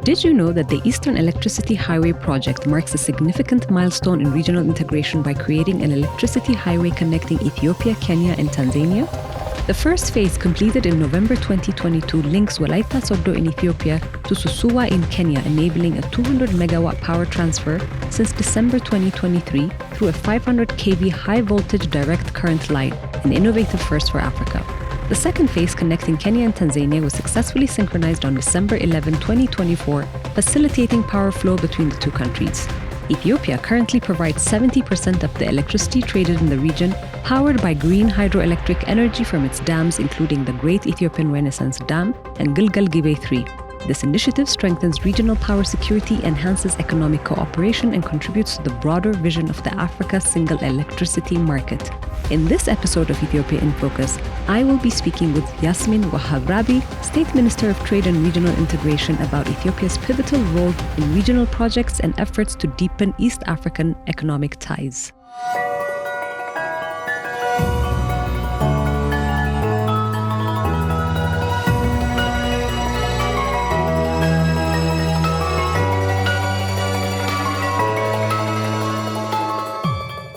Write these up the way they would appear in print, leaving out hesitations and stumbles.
Did you know that the Eastern Electricity Highway project marks a significant milestone in regional integration by creating an electricity highway connecting Ethiopia, Kenya, and Tanzania? The first phase, completed in November 2022, links Walaita Sogdo in Ethiopia to Susua in Kenya, enabling a 200 megawatt power transfer since December 2023 through a 500 kV high voltage direct current line, an innovative first for Africa. The second phase, connecting Kenya and Tanzania, was successfully synchronized on December 11, 2024, facilitating power flow between the two countries. Ethiopia currently provides 70% of the electricity traded in the region, powered by green hydroelectric energy from its dams, including the Great Ethiopian Renaissance Dam and Gilgal Gibe 3. This initiative strengthens regional power security, enhances economic cooperation, and contributes to the broader vision of the Africa single electricity market. In this episode of Ethiopia in Focus, I will be speaking with Yasmin Wohabrebbi, State Minister of Trade and Regional Integration, about Ethiopia's pivotal role in regional projects and efforts to deepen East African economic ties.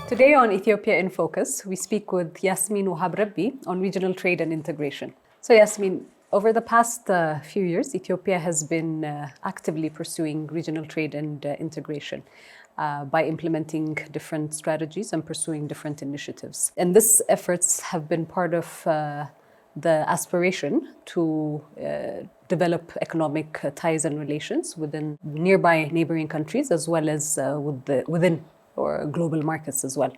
Today on Ethiopia in Focus, we speak with Yasmin Wohabrebbi on regional trade and integration. So Yasmin, over the past few years, Ethiopia has been actively pursuing regional trade and integration by implementing different strategies and pursuing different initiatives. And these efforts have been part of the aspiration to develop economic ties and relations within nearby neighboring countries, as well as within or global markets as well.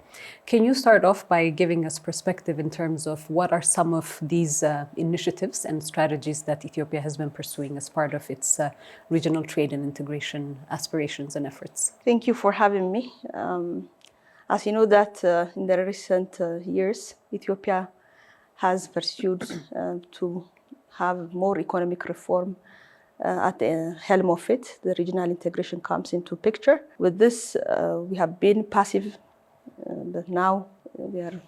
Can you start off by giving us perspective in terms of what are some of these initiatives and strategies that Ethiopia has been pursuing as part of its regional trade and integration aspirations and efforts? Thank you for having me. As you know that in the recent years, Ethiopia has pursued to have more economic reform. At the helm of it, the regional integration comes into picture. With this, we have been passive, but now we are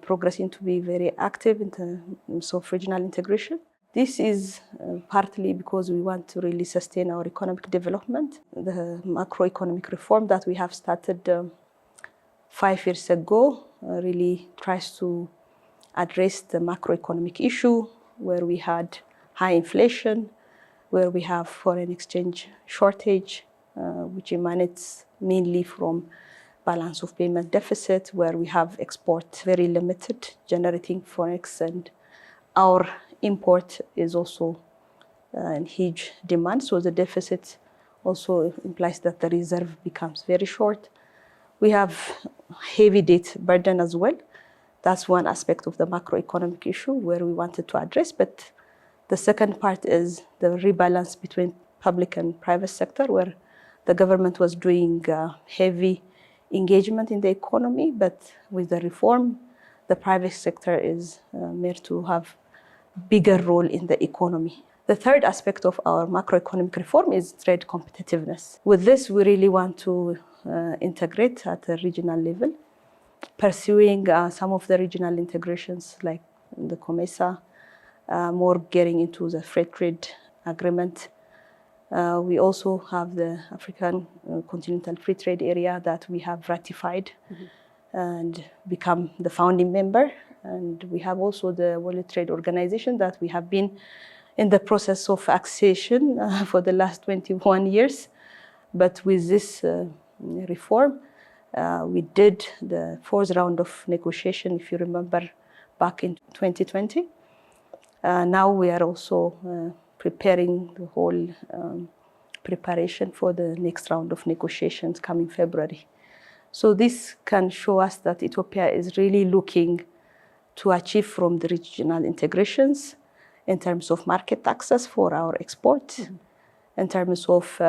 progressing to be very active in terms of regional integration. This is partly because we want to really sustain our economic development. The macroeconomic reform that we have started 5 years ago really tries to address the macroeconomic issue where we had high inflation, where we have foreign exchange shortage, which emanates mainly from balance of payment deficit, where we have export very limited, generating forex, and our import is also in huge demand. So the deficit also implies that the reserve becomes very short. We have heavy debt burden as well. That's one aspect of the macroeconomic issue where we wanted to address, but the second part is the rebalance between public and private sector, where the government was doing heavy engagement in the economy, but with the reform, the private sector is made to have bigger role in the economy. The third aspect of our macroeconomic reform is trade competitiveness. With this, we really want to integrate at a regional level, pursuing some of the regional integrations like the COMESA, more getting into the free trade agreement. We also have the African Continental Free Trade Area that we have ratified and become the founding member. And we have also the World Trade Organization that we have been in the process of accession for the last 21 years. But with this reform, we did the fourth round of negotiation, if you remember, back in 2020. Now we are also preparing the whole preparation for the next round of negotiations coming February. So this can show us that Ethiopia is really looking to achieve from the regional integrations in terms of market access for our export, in terms of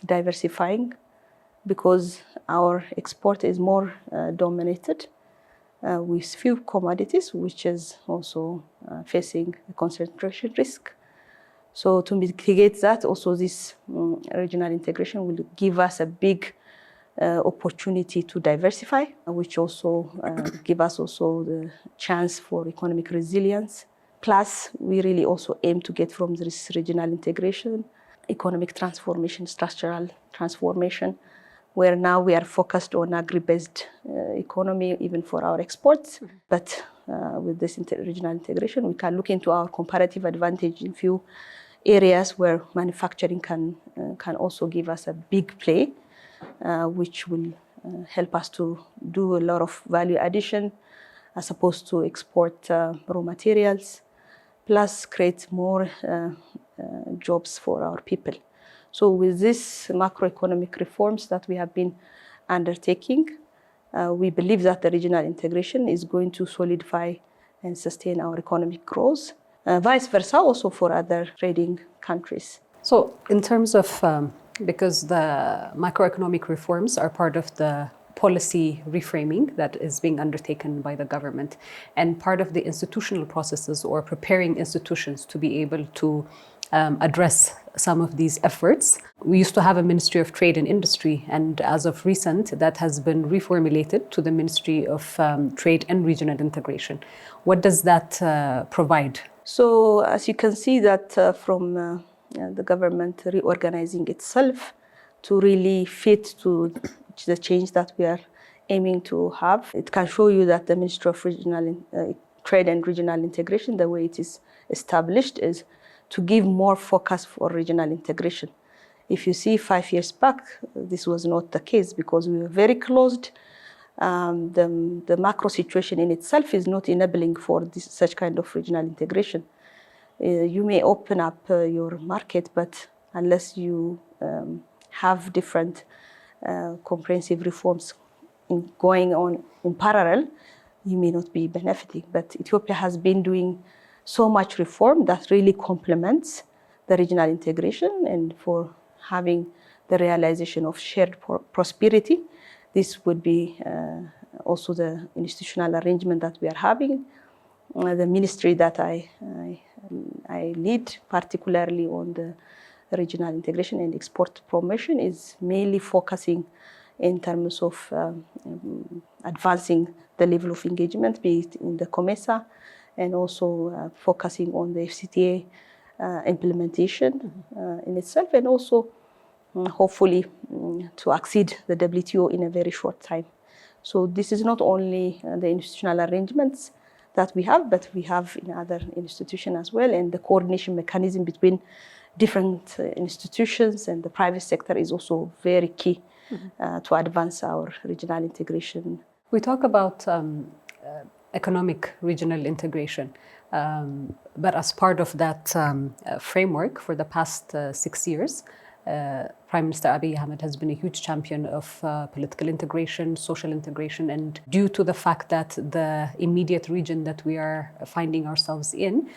diversifying, because our export is more dominated with few commodities, which is also facing a concentration risk. So to mitigate that, also this regional integration will give us a big opportunity to diversify, which also give us also the chance for economic resilience. Plus, we really also aim to get from this regional integration economic transformation, structural transformation, where now we are focused on agri-based economy, even for our exports. But with this regional integration, we can look into our comparative advantage in few areas where manufacturing can also give us a big play, which will help us to do a lot of value addition as opposed to export raw materials, plus create more jobs for our people. So with these macroeconomic reforms that we have been undertaking, we believe that the regional integration is going to solidify and sustain our economic growth, vice versa also for other trading countries. So in terms of, because the macroeconomic reforms are part of the policy reframing that is being undertaken by the government, and part of the institutional processes or preparing institutions to be able to address some of these efforts. We used to have a Ministry of Trade and Industry, and as of recent, that has been reformulated to the Ministry of Trade and Regional Integration. What does that provide? So as you can see that from the government reorganizing itself to really fit to the change that we are aiming to have, it can show you that the Ministry of Trade and Regional Integration, the way it is established, is to give more focus for regional integration. If you see 5 years back, this was not the case because we were very closed. The macro situation in itself is not enabling for such kind of regional integration. You may open up your market, but unless you have different comprehensive reforms going on in parallel, you may not be benefiting. But Ethiopia has been doing so much reform that really complements the regional integration, and for having the realization of shared prosperity, this would be also the institutional arrangement that we are having. The ministry that I lead, particularly on the regional integration and export promotion, is mainly focusing in terms of advancing the level of engagement, be it in the COMESA, and also focusing on the FCTA implementation in itself, and also hopefully to exceed the WTO in a very short time. So this is not only the institutional arrangements that we have, but we have in other institutions as well, and the coordination mechanism between different institutions and the private sector is also very key to advance our regional integration. We talk about economic regional integration, but as part of that framework for the past 6 years, Prime Minister Abiy Ahmed has been a huge champion of political integration, social integration, and due to the fact that the immediate region that we are finding ourselves in,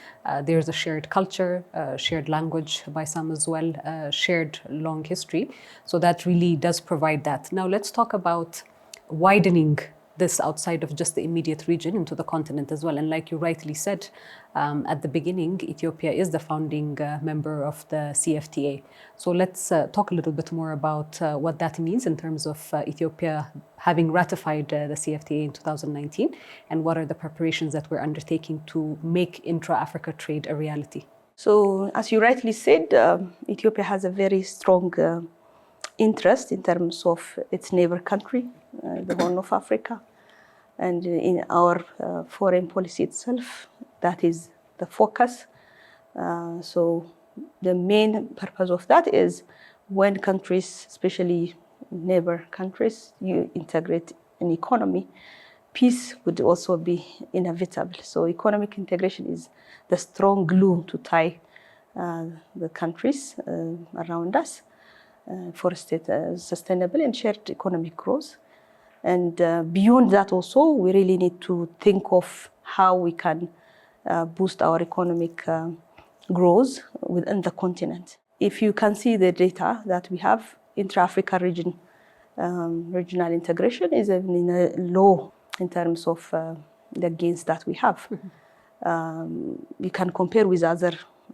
there's a shared culture, shared language by some as well, shared long history. So that really does provide that. Now let's talk about widening this outside of just the immediate region into the continent as well. And like you rightly said at the beginning, Ethiopia is the founding member of the CFTA. So let's talk a little bit more about what that means in terms of Ethiopia having ratified the CFTA in 2019, and what are the preparations that we're undertaking to make intra-Africa trade a reality. So as you rightly said, Ethiopia has a very strong interest in terms of its neighbor country, the Horn of Africa, and in our foreign policy itself, that is the focus. So the main purpose of that is when countries, especially neighbor countries, you integrate an economy, peace would also be inevitable. So economic integration is the strong glue to tie the countries around us for sustainable and shared economic growth. And beyond that also, we really need to think of how we can boost our economic growth within the continent. If you can see the data that we have, intra-Africa region, regional integration is in a low in terms of the gains that we have. You can compare with other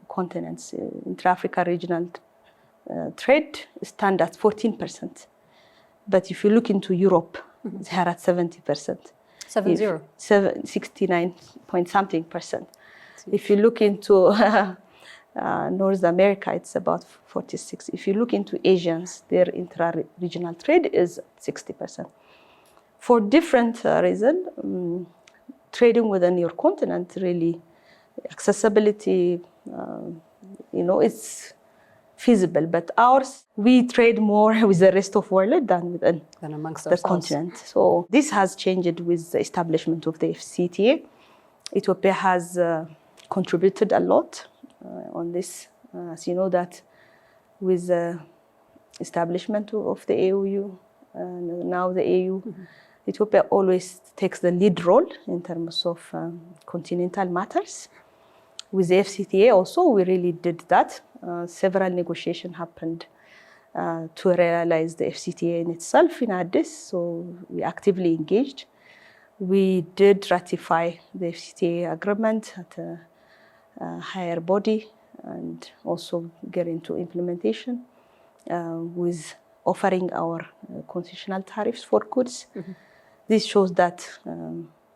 continents. Intra-Africa regional trade stands at 14%. But if you look into Europe, they are at 70%. 69 point something percent. If you look into North America, it's about 46. If you look into Asians, their intra-regional trade is 60%. For different reasons, trading within your continent really, accessibility, it's feasible. But ours, we trade more with the rest of the world than amongst the ourselves. continent. So this has changed with the establishment of the FCTA. Ethiopia has contributed a lot on this. As you know that with the establishment of the AOU, and now the AU, Ethiopia always takes the lead role in terms of continental matters. With the FCTA also, we really did that. Several negotiations happened to realize the FCTA in itself in Addis, so we actively engaged. We did ratify the FCTA agreement at a higher body and also get into implementation with offering our concessional tariffs for goods. This shows that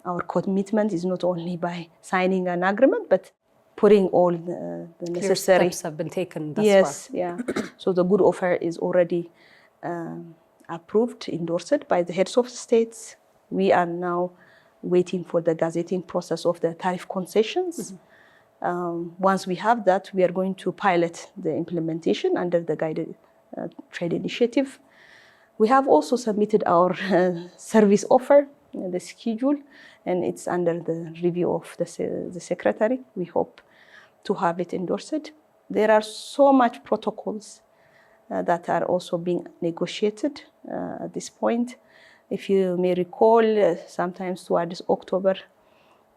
our commitment is not only by signing an agreement, but putting all the necessary steps have been taken thus far. Yeah. So the good offer is already approved, endorsed by the heads of states. We are now waiting for the gazetting process of the tariff concessions. Once we have that, we are going to pilot the implementation under the guided trade initiative. We have also submitted our service offer, the schedule, and it's under the review of the secretary. We hope to have it endorsed. There are so much protocols that are also being negotiated at this point. If you may recall, sometimes towards October,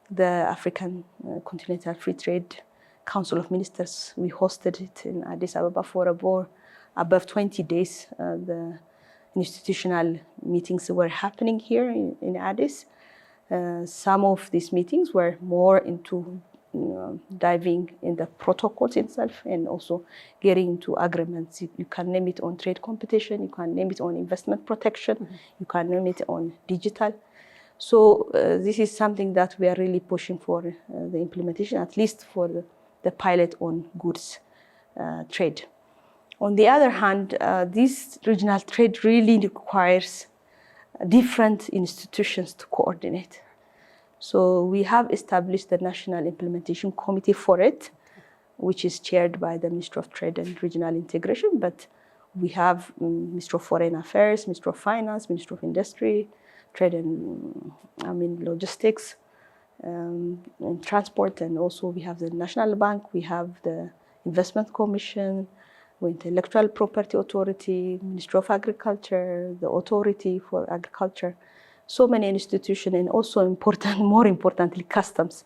the African Continental Free Trade Council of Ministers, we hosted it in Addis Ababa for above 20 days. The institutional meetings were happening here in Addis. Some of these meetings were more into diving in the protocols itself and also getting into agreements. You can name it on trade competition, you can name it on investment protection, you can name it on digital. So this is something that we are really pushing for the implementation, at least for the pilot on goods trade. On the other hand, this regional trade really requires different institutions to coordinate. So we have established the National Implementation Committee for it, which is chaired by the Minister of Trade and Regional Integration, but we have Minister of Foreign Affairs, Minister of Finance, Minister of Industry, Trade and Logistics, and Transport, and also we have the National Bank, we have the Investment Commission, Intellectual Property Authority, Ministry of Agriculture, the Authority for Agriculture, so many institutions, and also more importantly, customs.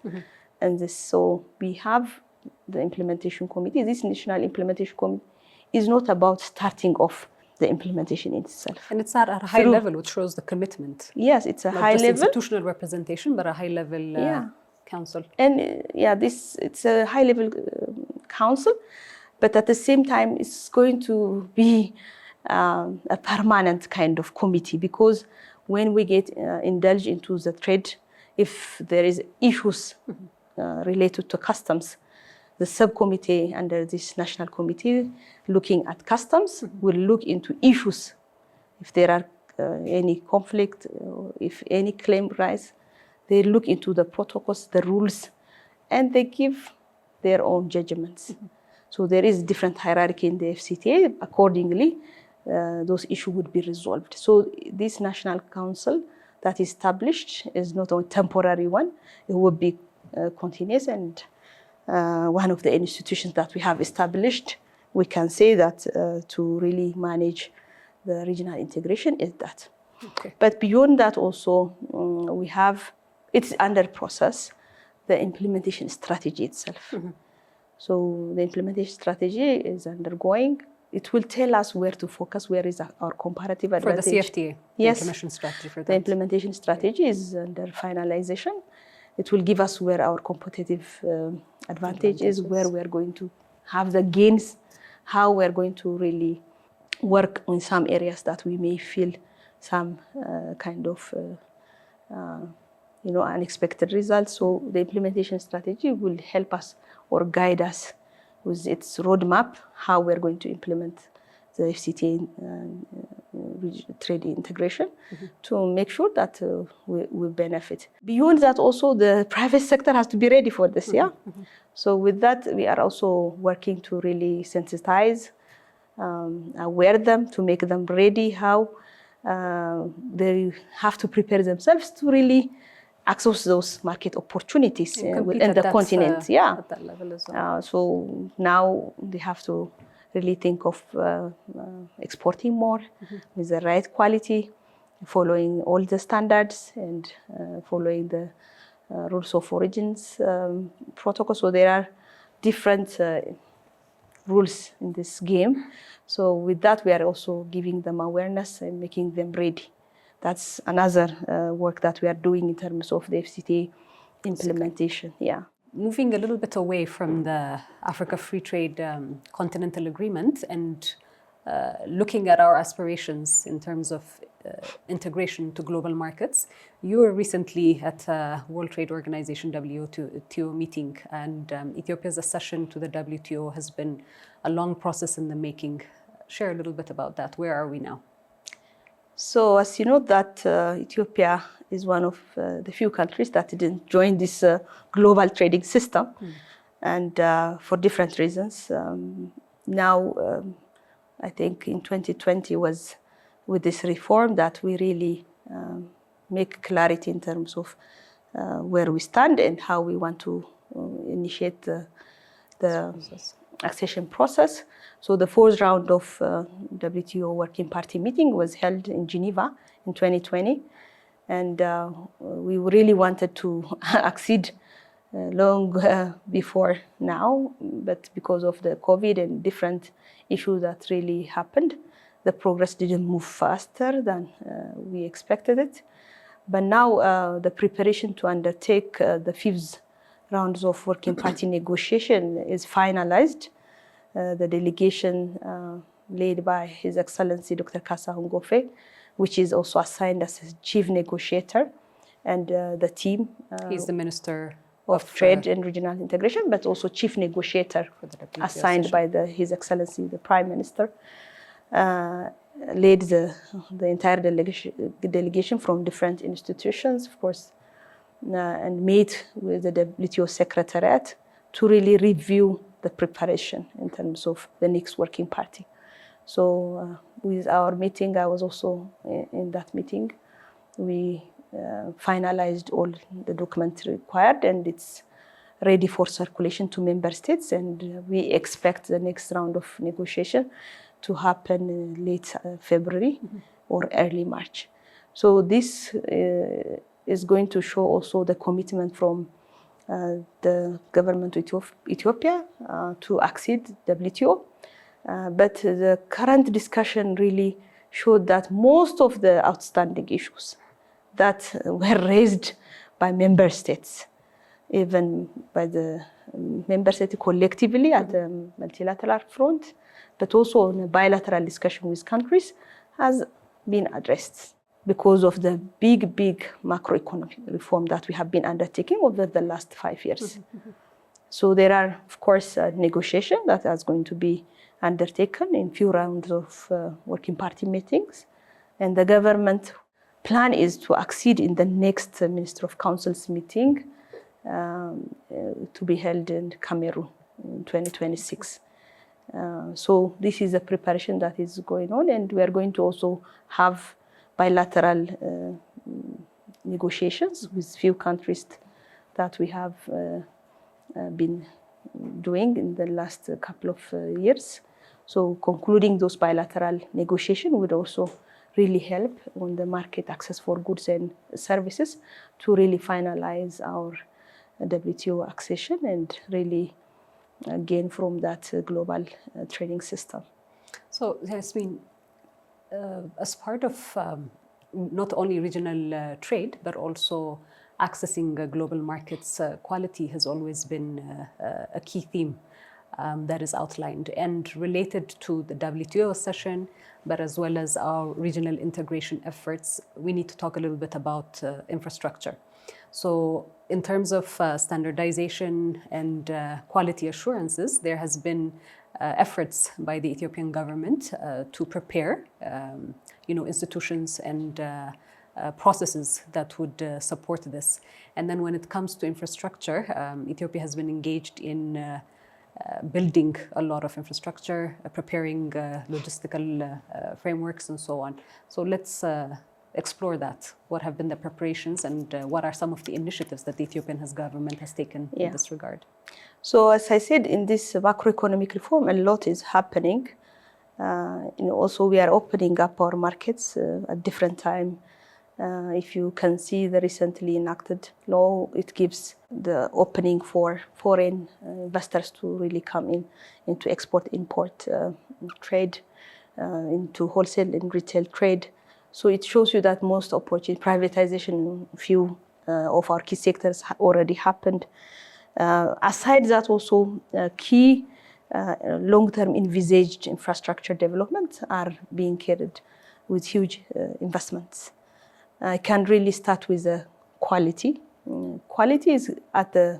And this, so we have the implementation committee. This national implementation committee is not about starting off the implementation itself. And it's at a high level, which shows the commitment. Yes, it's a not high just level institutional representation, but a high level council. And it's a high level council, but at the same time, it's going to be a permanent kind of committee, because when we get indulged into the trade, if there is issues related to customs, the subcommittee under this national committee looking at customs will look into issues. If there are any conflict, or if any claim rise, they look into the protocols, the rules, and they give their own judgments. So there is different hierarchy in the FCTA. Accordingly, those issues would be resolved. So this national council that is established is not a temporary one. It will be continuous, and one of the institutions that we have established, we can say that to really manage the regional integration is that. Okay. But beyond that also, we have, it's under process, the implementation strategy itself. So the implementation strategy is undergoing. It will tell us where to focus, where is our comparative advantage. For the CFTA, the yes, implementation strategy for that. The implementation strategy is under finalization. It will give us where our competitive advantage is, where we're going to have the gains, how we're going to really work on some areas that we may feel some kind of unexpected results. So the implementation strategy will help us or guide us with its roadmap, how we're going to implement the FCTA trade integration to make sure that we benefit. Beyond that, also the private sector has to be ready for this, So with that, we are also working to really sensitize, aware them, to make them ready, how they have to prepare themselves to really access those market opportunities in the continent. At that level as well. So now they have to really think of exporting more with the right quality, following all the standards and following the rules of origins protocol. So there are different rules in this game. So with that, we are also giving them awareness and making them ready. That's another work that we are doing in terms of the FCTA implementation. Moving a little bit away from the Africa Free Trade Continental Agreement and looking at our aspirations in terms of integration to global markets, you were recently at a World Trade Organization WTO meeting, and Ethiopia's accession to the WTO has been a long process in the making. Share a little bit about that. Where are we now? So as you know that Ethiopia is one of the few countries that didn't join this global trading system, and for different reasons. Now, I think in 2020 was with this reform that we really make clarity in terms of where we stand and how we want to initiate the accession process. So the fourth round of WTO Working Party meeting was held in Geneva in 2020. And we really wanted to accede long before now, but because of the COVID and different issues that really happened, the progress didn't move faster than we expected it. But now the preparation to undertake the fifth rounds of Working Party negotiation is finalized. The delegation led by His Excellency Dr. Kasa Hungofe, which is also assigned as a chief negotiator, and the team. He's the Minister of Trade and Regional Integration, but also chief negotiator assigned by His Excellency the Prime Minister, led the entire delegation from different institutions, of course, and met with the WTO Secretariat to really review the preparation in terms of the next Working Party. So with our meeting, I was also in that meeting. We finalized all the documents required, and it's ready for circulation to member states. And we expect the next round of negotiation to happen in late February or early March. So this is going to show also the commitment from the government of Ethiopia to accede WTO. But the current discussion really showed that most of the outstanding issues that were raised by member states, even by the member states collectively at the multilateral front, but also in a bilateral discussion with countries, has been addressed because of the big macroeconomic reform that we have been undertaking over the last 5 years. So there are, of course, negotiations that is going to be undertaken in few rounds of Working Party meetings, and the government plan is to accede in the next Minister of Council's meeting to be held in Cameroon in 2026. So this is a preparation that is going on, and we are going to also have bilateral negotiations with few countries that we have been doing in the last couple of years. So concluding those bilateral negotiations would also really help on the market access for goods and services to really finalize our WTO accession and really gain from that global trading system. So Yasmin, as part of not only regional trade, but also accessing global markets, quality has always been a key theme that is outlined and related to the WTO session, but as well as our regional integration efforts. We need to talk a little bit about infrastructure. So in terms of standardization and quality assurances, there has been efforts by the Ethiopian government to prepare, institutions and processes that would support this. And then when it comes to infrastructure, Ethiopia has been engaged in building a lot of infrastructure, preparing logistical frameworks and so on. So let's explore that. What have been the preparations and what are some of the initiatives that the Ethiopian government has taken in this regard? So as I said, in this macroeconomic reform, a lot is happening. Also, we are opening up our markets at different time. If you can see the recently enacted law, it gives the opening for foreign investors to really come into export-import trade, into wholesale and retail trade. So it shows you that most opportunity, privatization, few of our key sectors already happened. Aside that, also key long-term envisaged infrastructure developments are being carried with huge investments. I can really start with the quality. Quality is at the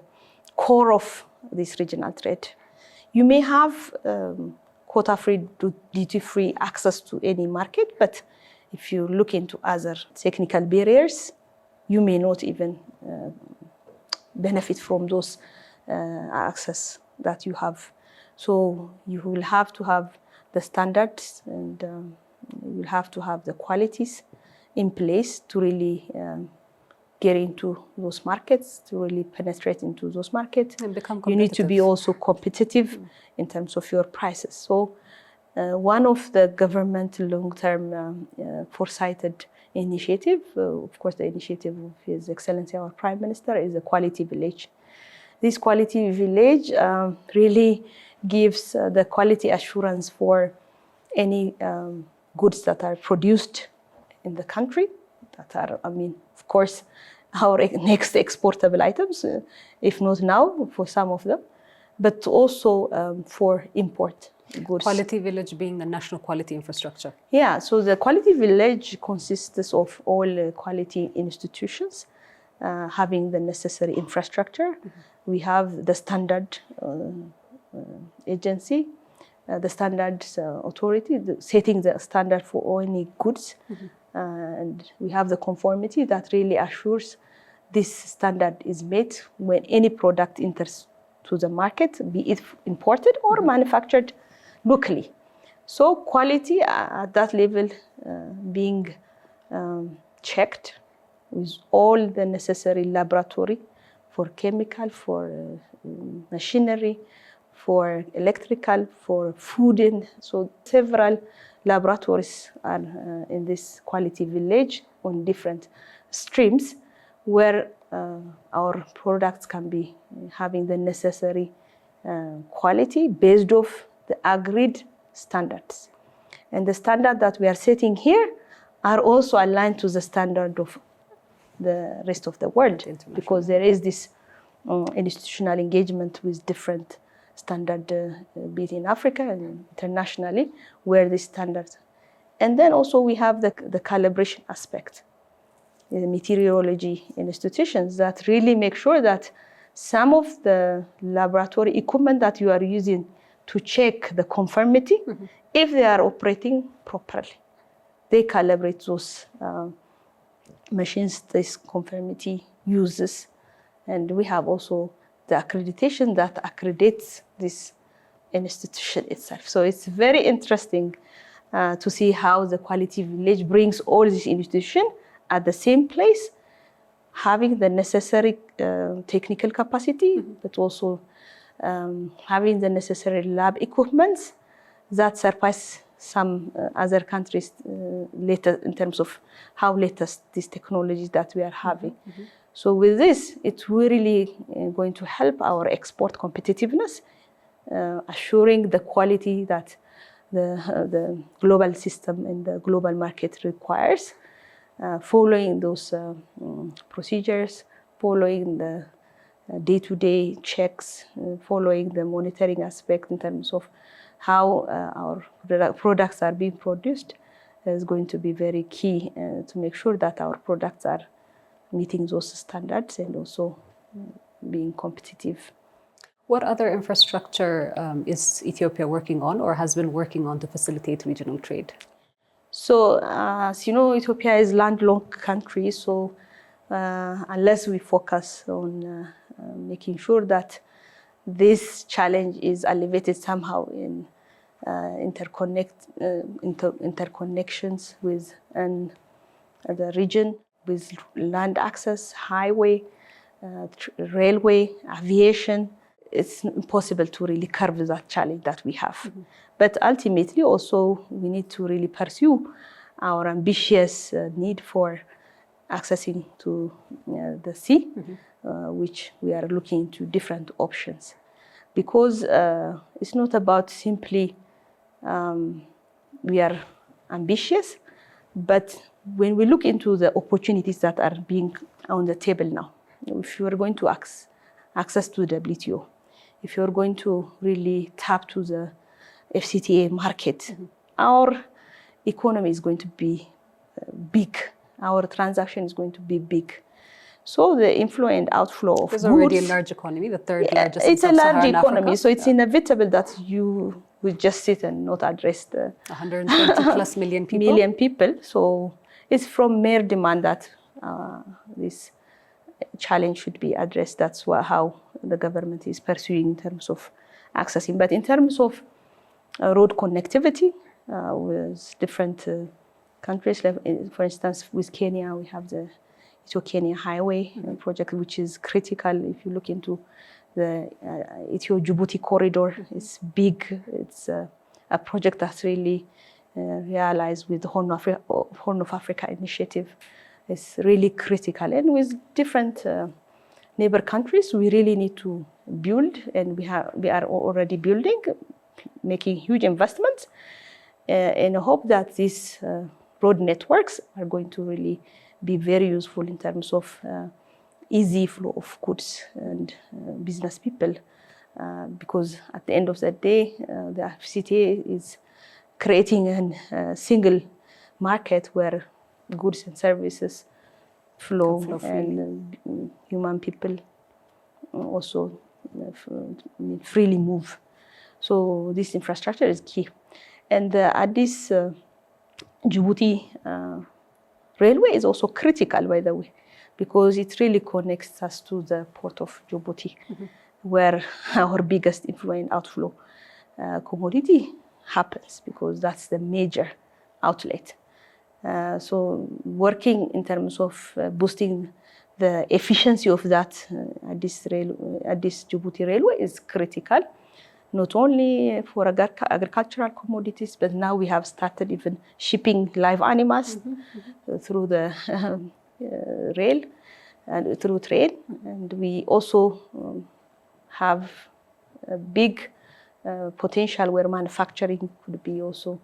core of this regional trade. You may have quota-free, duty-free access to any market, but if you look into other technical barriers, you may not even benefit from those access that you have. So you will have to have the standards and you will have to have the qualities in place to really get into those markets, to really penetrate into those markets. And become competitive. You need to be also competitive in terms of your prices. So one of the government long-term foresighted initiative, of course the initiative of His Excellency our Prime Minister, is a quality village. This quality village really gives the quality assurance for any goods that are produced in the country, that are, of course, our next exportable items, if not now, for some of them, but also for import goods. Quality village being the national quality infrastructure. Yeah, so the quality village consists of all quality institutions having the necessary infrastructure. We have the standard agency, the standards authority, setting the standard for all any goods. And we have the conformity that really assures this standard is met when any product enters to the market, be it imported or manufactured locally. So quality at that level being checked with all the necessary laboratory for chemical, for machinery, for electrical, for food. And so several laboratories are in this quality village on different streams where our products can be having the necessary quality based off the agreed standards. And the standard that we are setting here are also aligned to the standard of the rest of the world, because there is this institutional engagement with different standard, be it in Africa and internationally, where these standards. And then also we have the calibration aspect, the meteorology institutions that really make sure that some of the laboratory equipment that you are using to check the conformity, if they are operating properly, they calibrate those machines this conformity uses. And we have also the accreditation that accredits this institution itself. So it's very interesting to see how the quality village brings all these institutions at the same place, having the necessary technical capacity, but also having the necessary lab equipments that surpass some other countries later in terms of how latest these technologies that we are having. So with this, it's really going to help our export competitiveness, assuring the quality that the global system and the global market requires, following those procedures, following the day-to-day checks, following the monitoring aspect in terms of how our products are being produced is going to be very key to make sure that our products are meeting those standards and also being competitive. What other infrastructure is Ethiopia working on or has been working on to facilitate regional trade? So, as you know, Ethiopia is a landlocked country, so unless we focus on making sure that this challenge is alleviated somehow in interconnections with the region, with land access, highway, railway, aviation, it's impossible to really curb that challenge that we have. Mm-hmm. But ultimately also we need to really pursue our ambitious need for accessing to the sea, mm-hmm. Which we are looking into different options. Because it's not about simply we are ambitious, but when we look into the opportunities that are being on the table now, if you are going to access to the WTO, if you're going to really tap to the FCTA market, mm-hmm. our economy is going to be big. Our transaction is going to be big. So the inflow and outflow of goods. There's already a large economy, the third largest in It's a large economy, Africa. so it's inevitable that you will just sit and not address the 120 plus million people. Million people. So it's from mere demand that this challenge should be addressed. That's how the government is pursuing in terms of accessing. But in terms of road connectivity with different countries, like, for instance, with Kenya, we have the Ethio-Kenya Highway project, which is critical. If you look into the Ethio-Djibouti corridor, it's big. It's a project that's really realized with the Horn of Africa initiative. It's really critical. And with different neighbor countries, we really need to build, and we are already building, making huge investments, in hope that these road networks are going to really be very useful in terms of easy flow of goods and business people, because at the end of the day, the FCTA is creating a single market where goods and services flow and human people also freely move. So this infrastructure is key. And the Addis Djibouti railway is also critical, by the way, because it really connects us to the port of Djibouti, mm-hmm. where our biggest inflow and outflow commodity happens, because that's the major outlet. So working in terms of boosting the efficiency of that Addis Djibouti railway is critical, not only for agricultural commodities, but now we have started even shipping live animals, mm-hmm, mm-hmm. through the rail and through train. And we also have a big potential where manufacturing could be also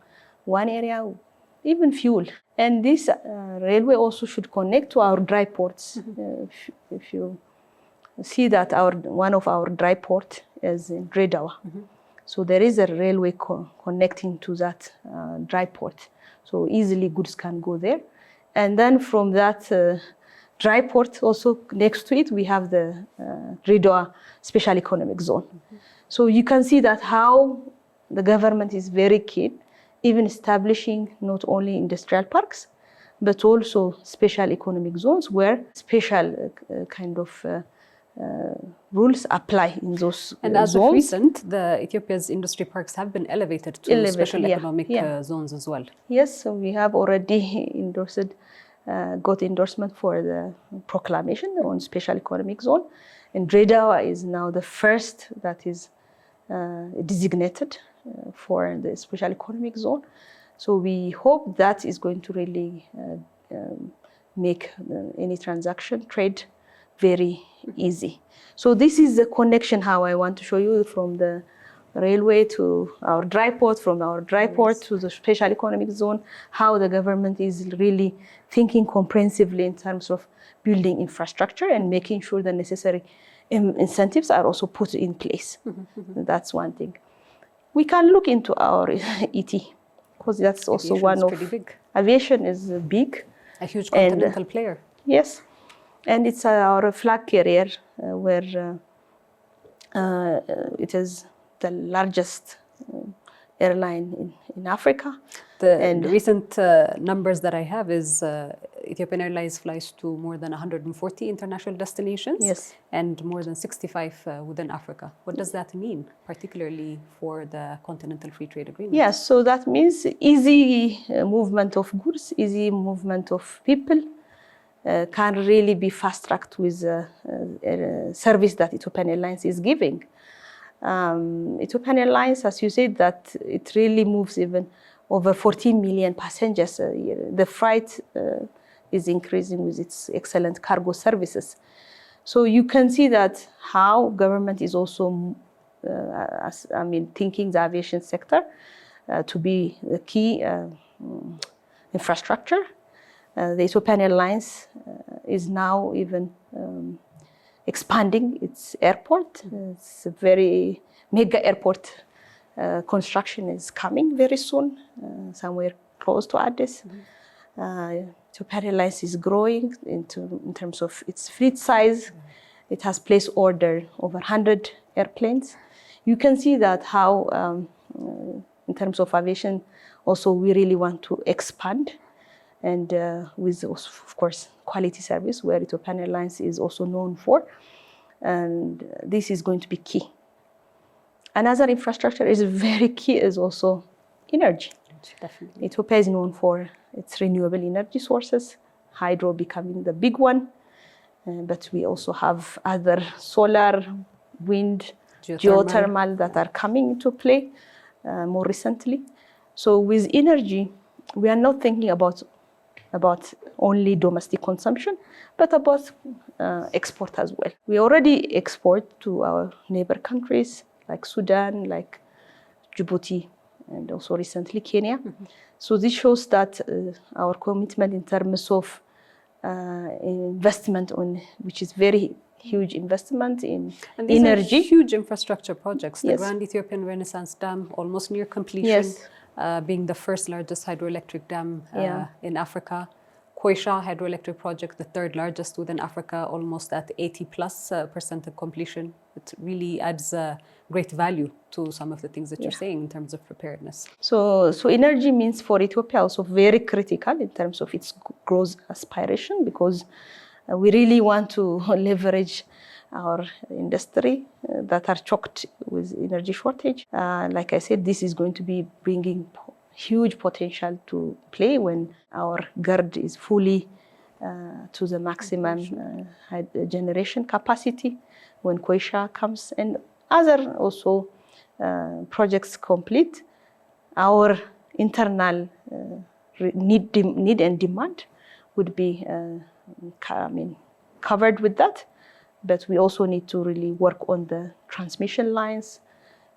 one area, even fuel. And this railway also should connect to our dry ports. Mm-hmm. If you see that one of our dry ports is in Dredawa. Mm-hmm. So there is a railway connecting to that dry port. So easily goods can go there. And then from that dry port, also next to it, we have the Dredawa Special Economic Zone. Mm-hmm. So you can see that how the government is very keen, even establishing not only industrial parks, but also special economic zones where special kind of rules apply in those zones. And as of recent, Ethiopia's industry parks have been elevated to special economic zones as well. Yes, so we have already got endorsement for the proclamation on special economic zone. And Dredawa is now the first that is designated for the special economic zone. So we hope that is going to really make any transaction, trade, very easy. So this is the connection how I want to show you from the railway to our dry port, from our dry port to the special economic zone, how the government is really thinking comprehensively in terms of building infrastructure and making sure the necessary incentives are also put in place. Mm-hmm. That's one thing. We can look into our ET, because that's also one of... Pretty big. Aviation is big. A huge continental player. Yes. And it's our flag carrier, where it is the largest airline in Africa. The recent numbers that I have is Ethiopian Airlines flies to more than 140 international destinations. Yes. And more than 65 within Africa. What does that mean, particularly for the Continental Free Trade Agreement? Yes, so that means easy movement of goods, easy movement of people, can really be fast-tracked with service that Ethiopian Airlines is giving. Ethiopian Airlines, as you said, that it really moves even over 14 million passengers a year. The freight is increasing with its excellent cargo services. So you can see that how government is also, thinking the aviation sector to be the key infrastructure. The Ethiopian Airlines is now even expanding its airport. It's a very mega airport. Construction is coming very soon, somewhere close to Addis. Ethiopian Airlines is growing in terms of its fleet size. It has placed order over 100 airplanes. You can see that how, in terms of aviation, also we really want to expand, and with, of course, quality service, where Ethiopian Airlines is also known for. And this is going to be key. Another infrastructure is very key is also energy. Definitely. Ethiopia is known for its renewable energy sources, hydro becoming the big one, but we also have other solar, wind, geothermal that are coming into play more recently. So with energy, we are not thinking about only domestic consumption, but about export as well. We already export to our neighbor countries like Sudan, like Djibouti, and also recently Kenya. So this shows that our commitment in terms of investment which is very huge investment in and these energy. Are huge infrastructure projects. The Yes. Grand Ethiopian Renaissance Dam, almost near completion, Yes. Being the first largest hydroelectric dam Yeah. in Africa. Koisha hydroelectric project, the third largest within Africa, almost at 80+% of completion. It really adds great value to some of the things that you're saying in terms of preparedness. So energy means for Ethiopia also very critical in terms of its growth aspiration, because we really want to leverage our industry that are choked with energy shortage. Like I said, this is going to be bringing huge potential to play when our GERD is fully to the maximum generation capacity, when Koisha comes and other also projects complete. Our internal need and demand would be covered with that, but we also need to really work on the transmission lines.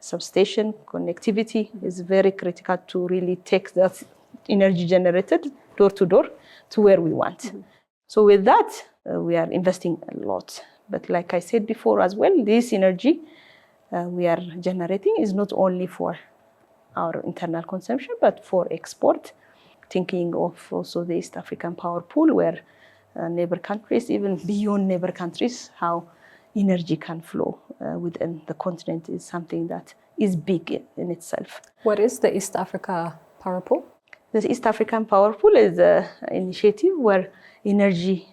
Substation connectivity is very critical to really take that energy generated door to door to where we want. So with that, we are investing a lot. But like I said before as well, this energy we are generating is not only for our internal consumption, but for export. Thinking of also the East African Power Pool, where neighbor countries, even beyond neighbor countries, how energy can flow within the continent is something that is big in itself. What is the East Africa Power Pool? The East African Power Pool is an initiative where energy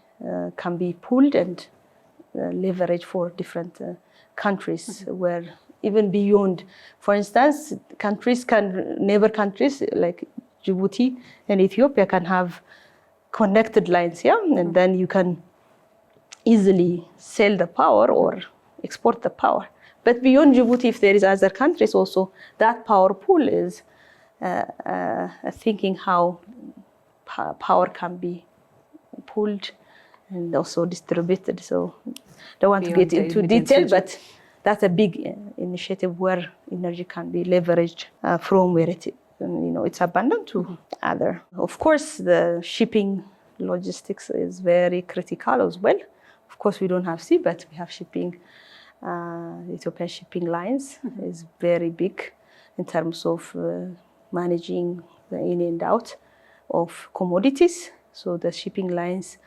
can be pooled and leveraged for different countries, where even beyond, for instance, neighbor countries like Djibouti and Ethiopia can have connected lines here, and then you can easily sell the power or export the power. But beyond Djibouti, if there is other countries also, that power pool is thinking how power can be pooled and also distributed. So don't want to get into detail, but that's a big initiative where energy can be leveraged from where it's abundant to other. Of course, the shipping logistics is very critical as well. Of course, we don't have sea, but we have shipping. Ethiopian shipping lines is very big in terms of managing the in and out of commodities. So the shipping lines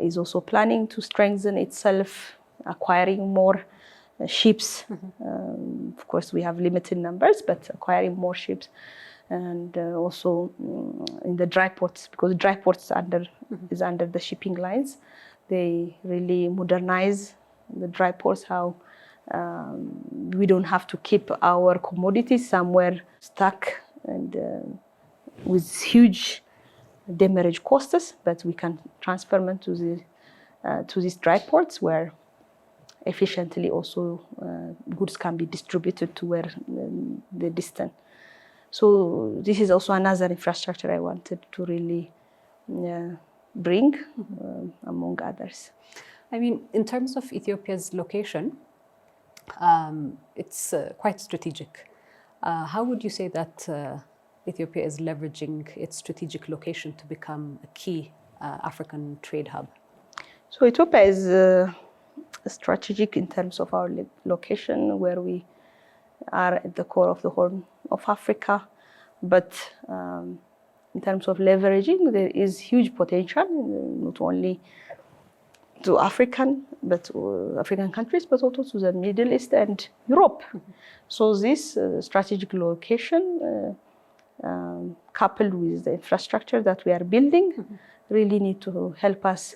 is also planning to strengthen itself, acquiring more ships. Of course, we have limited numbers, but acquiring more ships. And also in the dry ports, because dry ports is under the shipping lines. They really modernize the dry ports, how we don't have to keep our commodities somewhere stuck and with huge demurrage costs, but we can transfer them to these dry ports where efficiently also goods can be distributed to where they're distant. So this is also another infrastructure I wanted to really bring, among others. I mean, in terms of Ethiopia's location, it's quite strategic. How would you say that Ethiopia is leveraging its strategic location to become a key African trade hub? So Ethiopia is strategic in terms of our location, where we are at the core of the Horn of Africa. But in terms of leveraging, there is huge potential, not only to African countries, but also to the Middle East and Europe. So this strategic location, coupled with the infrastructure that we are building, really need to help us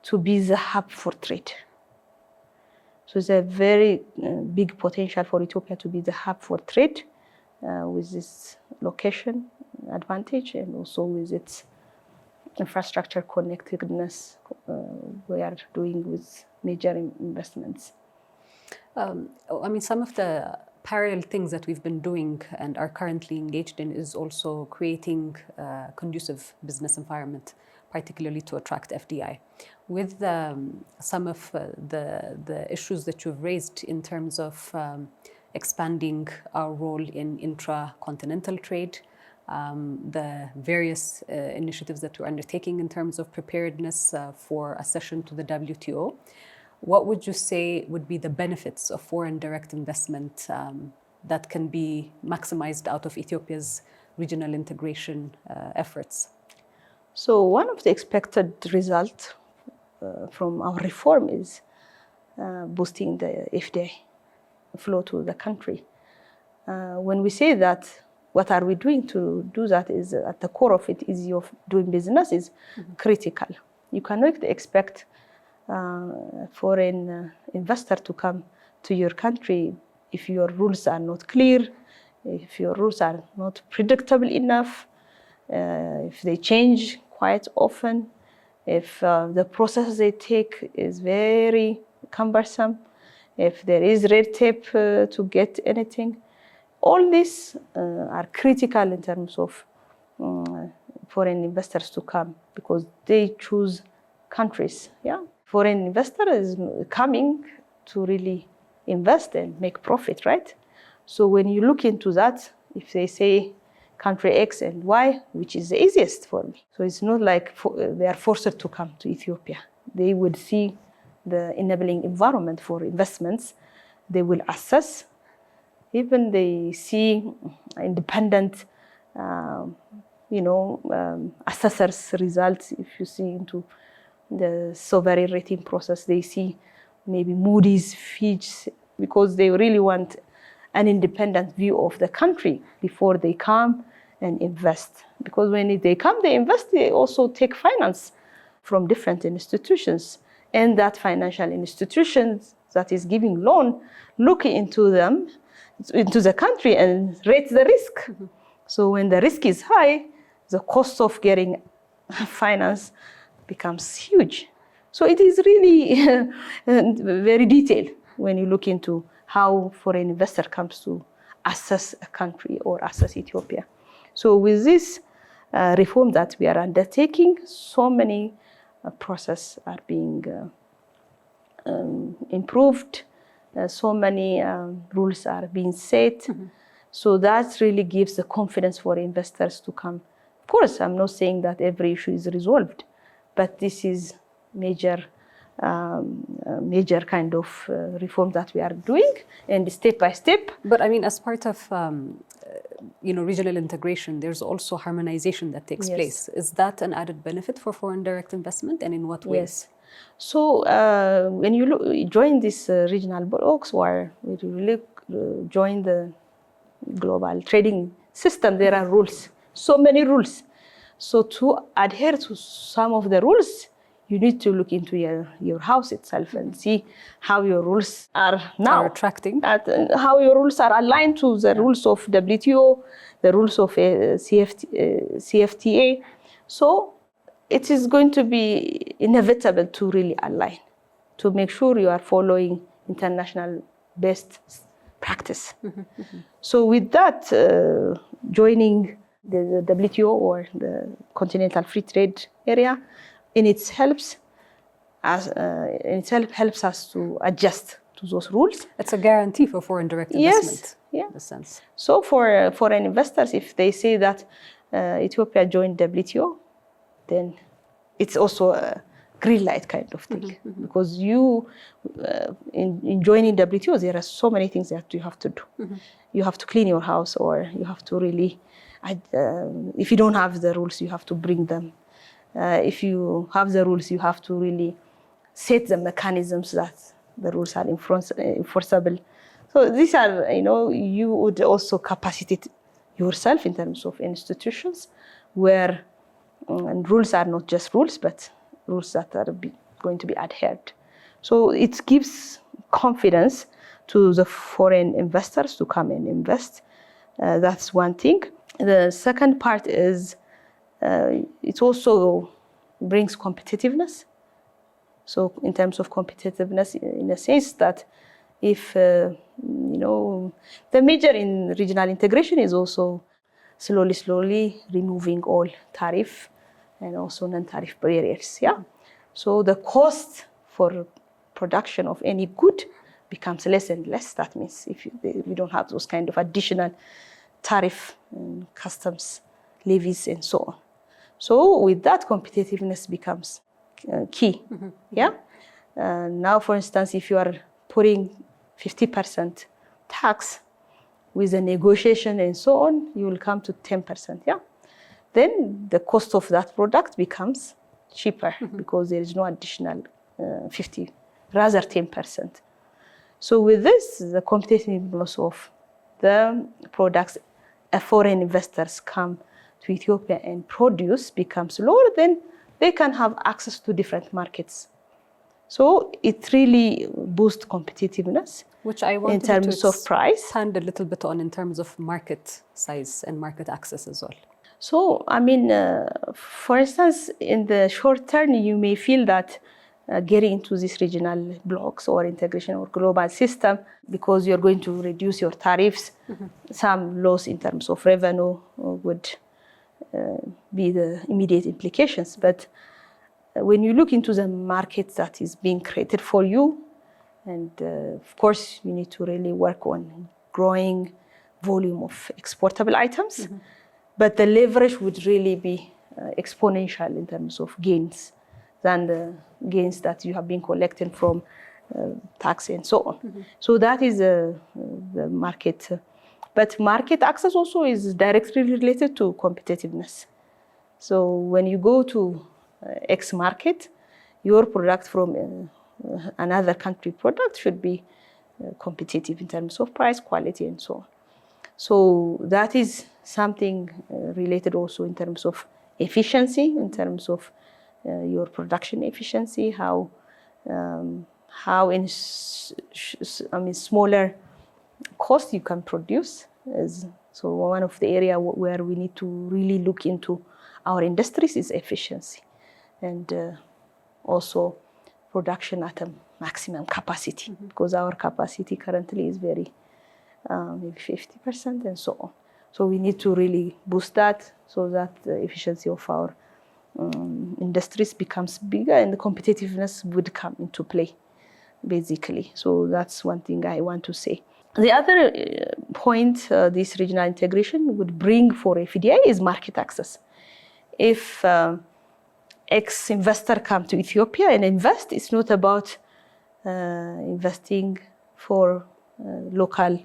to be the hub for trade. So there's a very big potential for Ethiopia to be the hub for trade with this location advantage, and also with its infrastructure connectedness we are doing with major investments. I mean, some of the parallel things that we've been doing and are currently engaged in is also creating a conducive business environment, particularly to attract FDI. With some of the issues that you've raised in terms of expanding our role in intra-continental trade, the various initiatives that we're undertaking in terms of preparedness for accession to the WTO, what would you say would be the benefits of foreign direct investment that can be maximized out of Ethiopia's regional integration efforts? So one of the expected results from our reform is boosting the FDI flow to the country. When we say that, what are we doing to do that is at the core of it, ease of doing business is critical. You cannot expect foreign investor to come to your country if your rules are not clear, if your rules are not predictable enough, if they change quite often, if the process they take is very cumbersome, if there is red tape to get anything. All these are critical in terms of foreign investors to come, because they choose countries. Yeah, foreign investor is coming to really invest and make profit, right? So when you look into that, if they say country X and Y, which is the easiest for me. So it's not like they are forced to come to Ethiopia. They would see the enabling environment for investments. They will assess. Even they see independent, assessors' results. If you see into the sovereign rating process, they see maybe Moody's, Fitch, because they really want an independent view of the country before they come and invest. Because when they come, they invest, they also take finance from different institutions. And that financial institution that is giving loan, look into them, into the country and rate the risk. So when the risk is high, the cost of getting finance becomes huge. So it is really very detailed when you look into how foreign investor comes to assess a country or assess Ethiopia. So with this reform that we are undertaking, so many processes are being improved. So many rules are being set. So that really gives the confidence for investors to come. Of course, I'm not saying that every issue is resolved, but this is major kind of reform that we are doing, and step by step. But I mean, as part of regional integration, there's also harmonization that takes Yes. place. Is that an added benefit for foreign direct investment, and in what ways? Yes. So when you join these regional blocks, or when you really join the global trading system, there are rules, so many rules. So to adhere to some of the rules, you need to look into your house itself and see how your rules are now. Are attracting. How your rules are aligned to the rules of WTO, the rules of CFTA. So it is going to be inevitable to really align, to make sure you are following international best practice. So with that, joining the WTO or the Continental Free Trade Area, in itself helps us to adjust to those rules. It's a guarantee for foreign direct investment. Yes, in a sense. So for foreign investors, if they say that Ethiopia joined WTO, then it's also a green light kind of thing. Because you, in joining WTO, there are so many things that you have to do. You have to clean your house, or you have to really, if you don't have the rules, you have to bring them. If you have the rules, you have to really set the mechanisms that the rules are enforceable. So these are, you would also capacitate yourself in terms of institutions where and rules are not just rules, but rules that are going to be adhered. So it gives confidence to the foreign investors to come and invest. That's one thing. The second part is it also brings competitiveness. So in terms of competitiveness, in a sense that if, the major in regional integration is also slowly removing all tariff and also non-tariff barriers. Yeah. So the cost for production of any good becomes less and less. That means if we don't have those kind of additional tariff and customs levies and so on. So with that, competitiveness becomes key. Yeah. Now, for instance, if you are putting 50% tax with a negotiation and so on, you will come to 10%. Yeah. Then the cost of that product becomes cheaper because there is no additional 50, rather 10%. So with this, the competitiveness of the products foreign investors come to Ethiopia and produce becomes lower, then they can have access to different markets. So it really boosts competitiveness. Which I wanted in terms to of price. Expand a little bit on in terms of market size and market access as well. So, for instance, in the short term, you may feel that getting into these regional blocks or integration or global system, because you're going to reduce your tariffs, some loss in terms of revenue would be the immediate implications. But when you look into the market that is being created for you, and of course, you need to really work on growing volume of exportable items, but the leverage would really be exponential in terms of gains than the gains that you have been collecting from tax and so on. So that is the market. But market access also is directly related to competitiveness. So when you go to X market, your product from another country product should be competitive in terms of price, quality, and so on. So that is something related also in terms of efficiency, in terms of your production efficiency, how in smaller cost you can produce. So one of the area where we need to really look into our industries is efficiency, and also production at a maximum capacity, because our capacity currently is very maybe 50% and so on. So we need to really boost that so that the efficiency of our industries becomes bigger and the competitiveness would come into play, basically. So that's one thing I want to say. The other point this regional integration would bring for FDI is market access. If ex-investor come to Ethiopia and invest, it's not about investing for local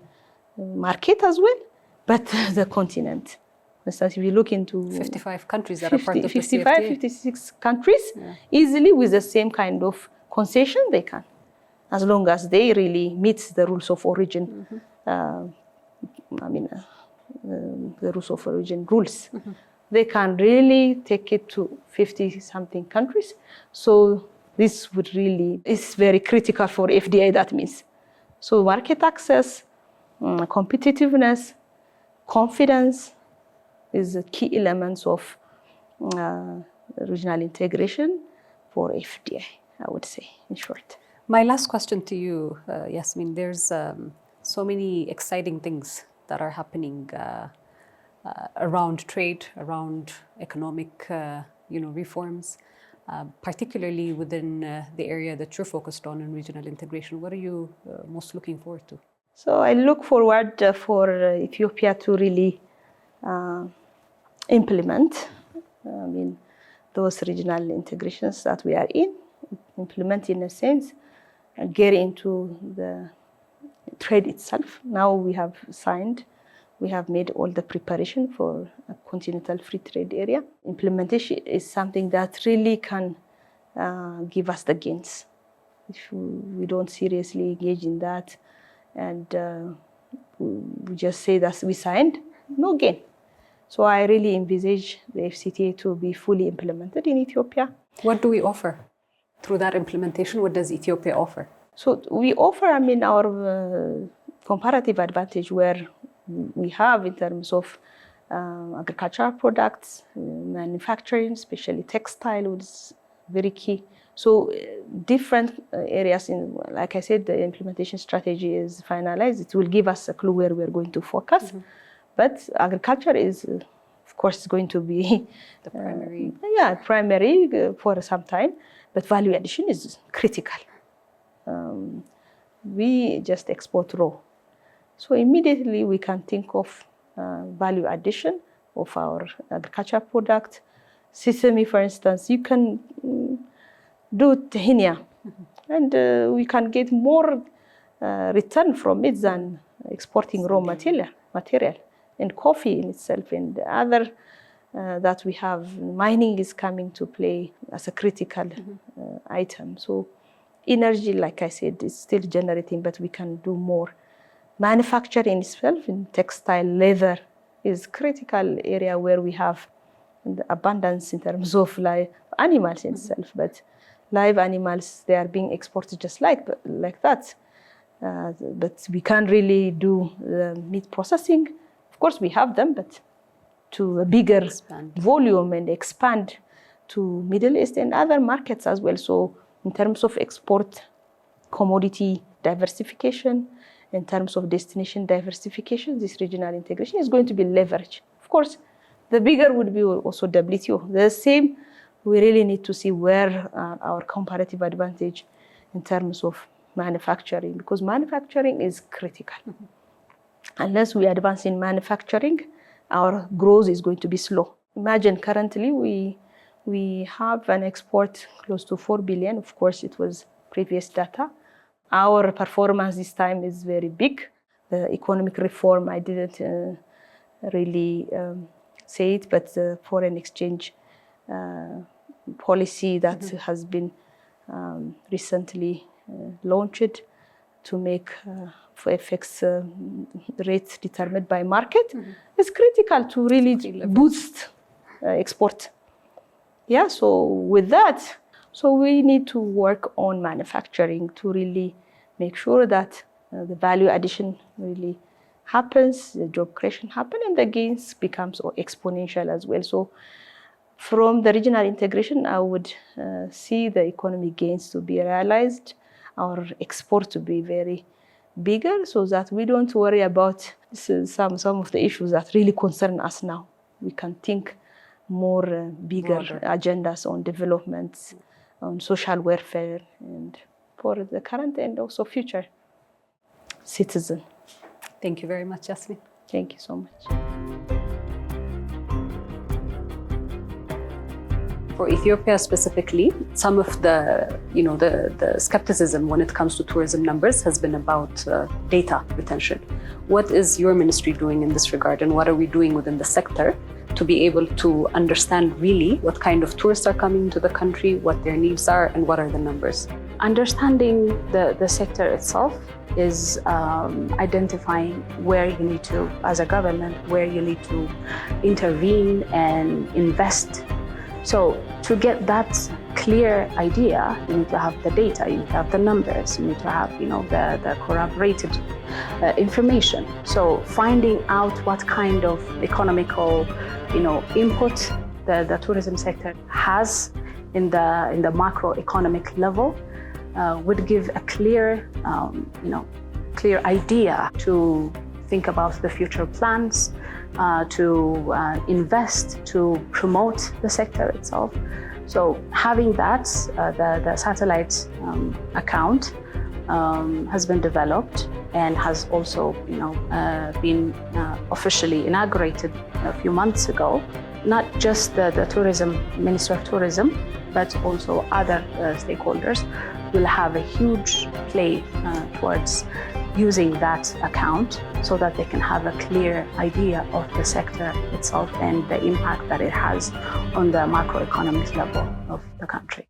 market as well, but the continent. For instance, if you look into 55 countries that are part of the 55, CFTA. 56 countries, easily with the same kind of concession, they can, as long as they really meet the rules of origin. The rules of origin rules. They can really take it to 50-something countries. So this would really is very critical for FDI, that means. So market access, competitiveness, confidence is the key elements of regional integration for FDI, I would say, in short. My last question to you, Yasmin, there's so many exciting things that are happening around trade, around economic reforms, particularly within the area that you're focused on in regional integration. What are you most looking forward to? So I look forward for Ethiopia to really implement those regional integrations that we are implement in a sense, and get into the trade itself. Now we have signed, we have made all the preparation for a continental free trade area. Implementation is something that really can give us the gains. If we don't seriously engage in that and we just say that we signed, no gain. So I really envisage the FCTA to be fully implemented in Ethiopia. What do we offer through that implementation? What does Ethiopia offer? So we offer, our comparative advantage where we have in terms of agricultural products, manufacturing, especially textile, which is very key. So different areas like I said, the implementation strategy is finalized. It will give us a clue where we're going to focus. But agriculture is, of course, going to be the primary. Primary for some time. But value addition is critical. We just export raw. So immediately we can think of value addition of our agricultural product. Sesame, for instance, you can do tahini, and we can get more return from it than exporting raw material. And coffee in itself, and the other that we have, mining is coming to play as a critical item. So energy, like I said, is still generating, but we can do more. Manufacturing itself in textile, leather is critical area where we have the abundance in terms of live animals in itself. But live animals, they are being exported just like that. But we can't really do the meat processing. Of course, we have them, but to a bigger volume and expand to Middle East and other markets as well. So in terms of export, commodity diversification, in terms of destination diversification, this regional integration is going to be leveraged. Of course, the bigger would be also WTO. The same, we really need to see where our comparative advantage in terms of manufacturing, because manufacturing is critical. Unless we advance in manufacturing, our growth is going to be slow. Imagine currently we have an export close to 4 billion. Of course, it was previous data. Our performance this time is very big. The economic reform, I didn't really say it, but the foreign exchange policy that has been recently launched to make for FX rates determined by market is critical to really boost export. Yeah, so with that, so we need to work on manufacturing to really make sure that the value addition really happens, the job creation happens, and the gains becomes exponential as well. So from the regional integration, I would see the economic gains to be realized, our export to be very bigger, so that we don't worry about some of the issues that really concern us now. We can think more bigger agendas on developments, on social welfare, and for the current and also future citizen. Thank you very much, Yasmin. Thank you so much. For Ethiopia specifically, some of the skepticism when it comes to tourism numbers has been about data retention. What is your ministry doing in this regard, and what are we doing within the sector to be able to understand really what kind of tourists are coming to the country, what their needs are, and what are the numbers? Understanding the sector itself is identifying where you need to, as a government, where you need to intervene and invest. So to get that clear idea, you need to have the data, you need to have the numbers, you need to have the corroborated information. So finding out what kind of economical input the tourism sector has in the macroeconomic level would give a clear idea to think about the future plans, to invest, to promote the sector itself. So having that, the satellite account has been developed and has also been officially inaugurated a few months ago. Not just the Minister of Tourism, but also other stakeholders will have a huge play towards using that account so that they can have a clear idea of the sector itself and the impact that it has on the macroeconomic level of the country.